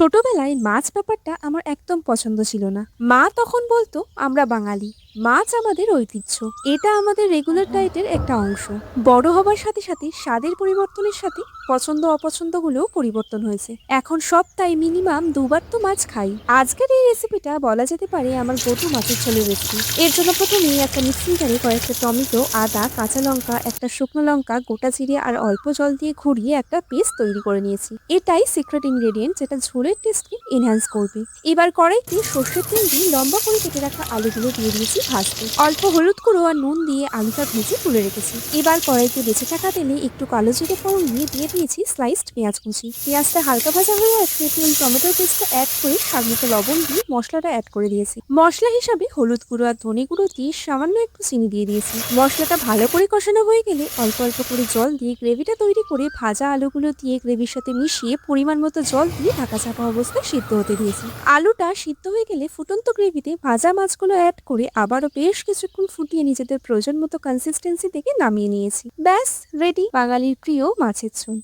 ছোটবেলায় মাছ ব্যাপারটা আমার একদম পছন্দ ছিল না। মা তখন বলতো আমরা বাঙালি, মাছ আমাদের ঐতিহ্য, এটা আমাদের রেগুলার ডায়েটের একটা অংশ। বড় হবার সাথে সাথে স্বাদের পরিবর্তনের সাথে পছন্দ অপছন্দগুলোও পরিবর্তন হয়েছে। এখন সপ্তাহে মিনিমাম দুবার তো মাছ খাই। আজকের এই রেসিপিটা বলা যেতে পারে আমার গটু মাছের ঝোলের রেসিপি। এর জন্য প্রথমেই একটা মিক্সিং জারে কয়েকটা টমেটো, আদা, কাঁচা লঙ্কা, একটা শুকনো লঙ্কা, গোটা জিরে আর অল্প জল দিয়ে ঘুরিয়ে একটা পেস্ট তৈরি করে নিয়েছি। এটাই সিক্রেট ইনগ্রেডিয়েন্ট যেটা ঝোলের টেস্টকে এনহ্যান্স করবে। এবার কড়াইতে সর্ষের তেল দিয়ে লম্বা করে কেটে রাখা আলুগুলো দিয়ে দিয়েছি ভাজতে। অল্প হলুদ গুঁড়ো আর নুন দিয়ে আলুটা ভেজে তুলে রেখেছি। এবার কড়াইতে বেঁচে থাকা তেলে একটু কালো জিরে ফোড়ন দিয়ে দিয়েছি স্লাইসড পেঁয়াজ কুচি। পেঁয়াজটা হালকা ভাজা হয়ে আসলে তেল টমেটোর পেস্টটা অ্যাড করে স্বাদমতো লবণ দিয়ে মশলাটা অ্যাড করে দিয়েছি। মশলা হিসাবে হলুদ গুঁড়ো আর ধনে গুঁড়ো দিয়ে সামান্য একটু চিনি দিয়ে দিয়েছি। মশলাটা ভালো করে কষানো হয়ে গেলে অল্প অল্প করে জল দিয়ে গ্রেভিটা তৈরি করে ভাজা আলুগুলো দিয়ে গ্রেভির সাথে মিশিয়ে পরিমাণ মতো জল দিয়ে ঢাকা চাপা অবস্থায় সিদ্ধ হতে দিয়েছি। আলুটা সিদ্ধ হয়ে গেলে ফুটন্ত গ্রেভিতে ভাজা মাছগুলো অ্যাড করে আবারও বেশ কিছুক্ষণ ফুটিয়ে নিজেদের প্রয়োজন মতো কনসিস্টেন্সি থেকে নামিয়ে নিয়েছি। ব্যাস রেডি বাঙালির প্রিয় মাছের ঝোল।